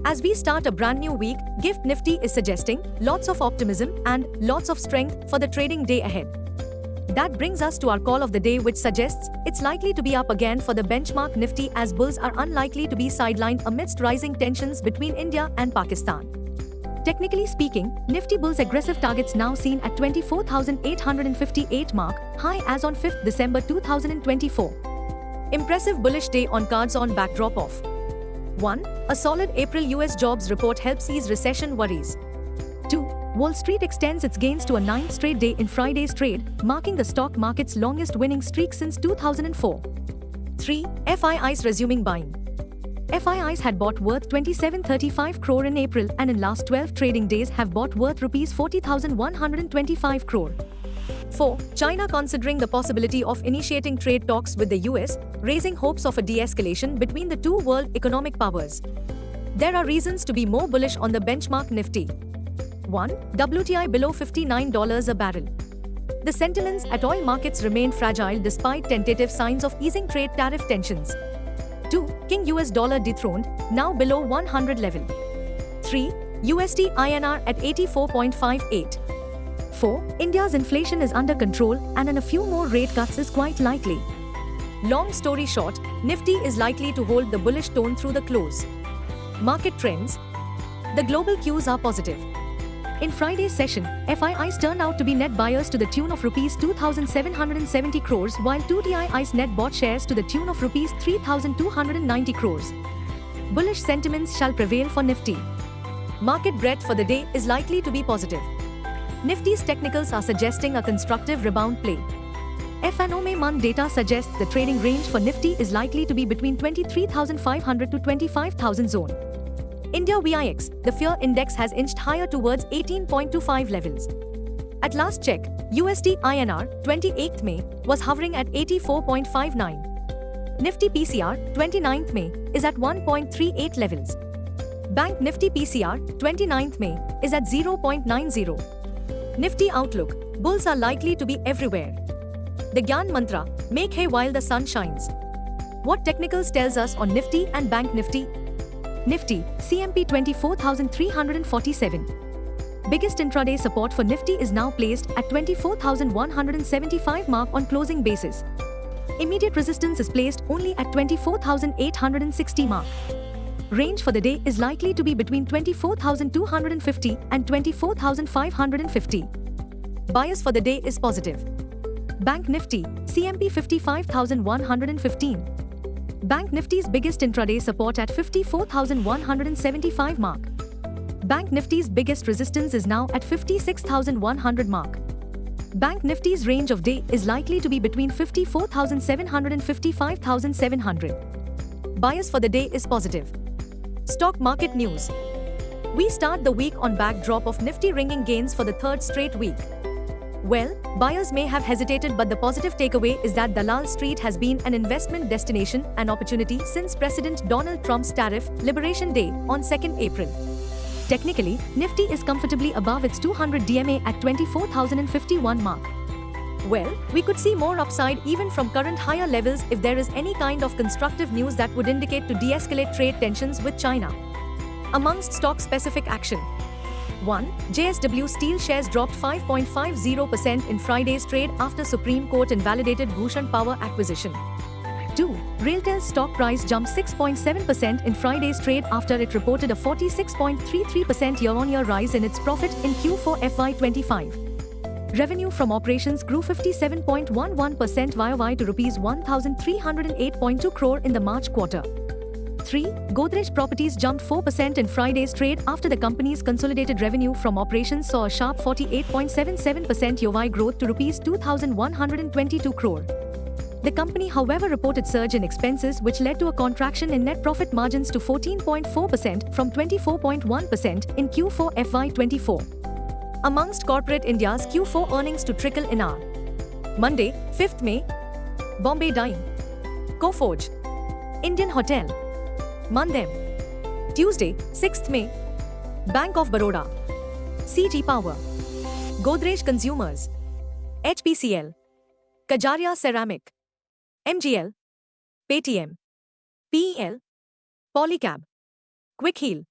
As we start a brand new week, Gift Nifty is suggesting lots of optimism and lots of strength for the trading day ahead. That brings us to our call of the day, which suggests it's likely to be up again for the benchmark Nifty, as bulls are unlikely to be sidelined amidst rising tensions between India and Pakistan. Technically speaking, Nifty bulls aggressive targets now seen at 24,858 mark, high as on 5th December 2024. Impressive bullish day on cards on backdrop of 1. A solid April US jobs report helps ease recession worries. 2. Wall Street extends its gains to a 9th straight day in Friday's trade, marking the stock market's longest winning streak since 2004. 3. FIIs resuming buying. FIIs had bought worth 2735 crore in April and in last 12 trading days have bought worth Rs 40,125 crore. 4. China considering the possibility of initiating trade talks with the US, raising hopes of a de-escalation between the two world economic powers. There are reasons to be more bullish on the benchmark Nifty. 1. WTI below $59 a barrel. The sentiments at oil markets remain fragile despite tentative signs of easing trade tariff tensions. 2. King US dollar dethroned, now below 100 level. 3. USD INR at 84.58. 4. India's inflation is under control and a few more rate cuts is quite likely. Long story short, Nifty is likely to hold the bullish tone through the close. Market trends. The global cues are positive. In Friday's session, FIIs turned out to be net buyers to the tune of Rs 2,770 crores, while 2DIIs net bought shares to the tune of Rs 3,290 crores. Bullish sentiments shall prevail for Nifty. Market breadth for the day is likely to be positive. Nifty's technicals are suggesting a constructive rebound play. FNOMA data suggests the trading range for Nifty is likely to be between 23,500 to 25,000 zone. India VIX, the fear index has inched higher towards 18.25 levels. At last check, USD INR 28th May was hovering at 84.59. Nifty PCR 29th May is at 1.38 levels. Bank Nifty PCR 29th May is at 0.90. Nifty outlook, bulls are likely to be everywhere. The Gyan Mantra, make hay while the sun shines. What technicals tells us on Nifty and Bank Nifty? Nifty, CMP 24,347. Biggest intraday support for Nifty is now placed at 24,175 mark on closing basis. Immediate resistance is placed only at 24,860 mark. Range for the day is likely to be between 24,250 and 24,550. Bias for the day is positive. Bank Nifty, CMP 55,115. Bank Nifty's biggest intraday support at 54,175 mark. Bank Nifty's biggest resistance is now at 56,100 mark. Bank Nifty's range of day is likely to be between 54,700 and 55,700. Bias for the day is positive. Stock market news. We start the week on backdrop of Nifty ringing gains for the third straight week. Well, buyers may have hesitated, but the positive takeaway is that Dalal Street has been an investment destination and opportunity since President Donald Trump's tariff liberation day on 2nd April. Technically, Nifty is comfortably above its 200 DMA at 24,051 mark. Well, we could see more upside even from current higher levels if there is any kind of constructive news that would indicate to de-escalate trade tensions with China. Amongst stock-specific action. 1. JSW Steel shares dropped 5.50% in Friday's trade after Supreme Court invalidated Bhushan Power acquisition. 2. RailTel's stock price jumped 6.7% in Friday's trade after it reported a 46.33% year-on-year rise in its profit in Q4 FY25. Revenue from operations grew 57.11% YOY to Rs 1,308.2 crore in the March quarter. 3. Godrej Properties jumped 4% in Friday's trade after the company's consolidated revenue from operations saw a sharp 48.77% YOY growth to Rs 2,122 crore. The company, however, reported surge in expenses which led to a contraction in net profit margins to 14.4% from 24.1% in Q4 FY24. Amongst corporate India's Q4 earnings to trickle in are Monday, 5th May, Bombay Dyeing, Coforge, Indian Hotel, Mandem. Tuesday, 6th May, Bank of Baroda, CG Power, Godrej Consumers, HPCL, Kajaria Ceramic, MGL, Paytm, PEL, Polycab, Quick Heal.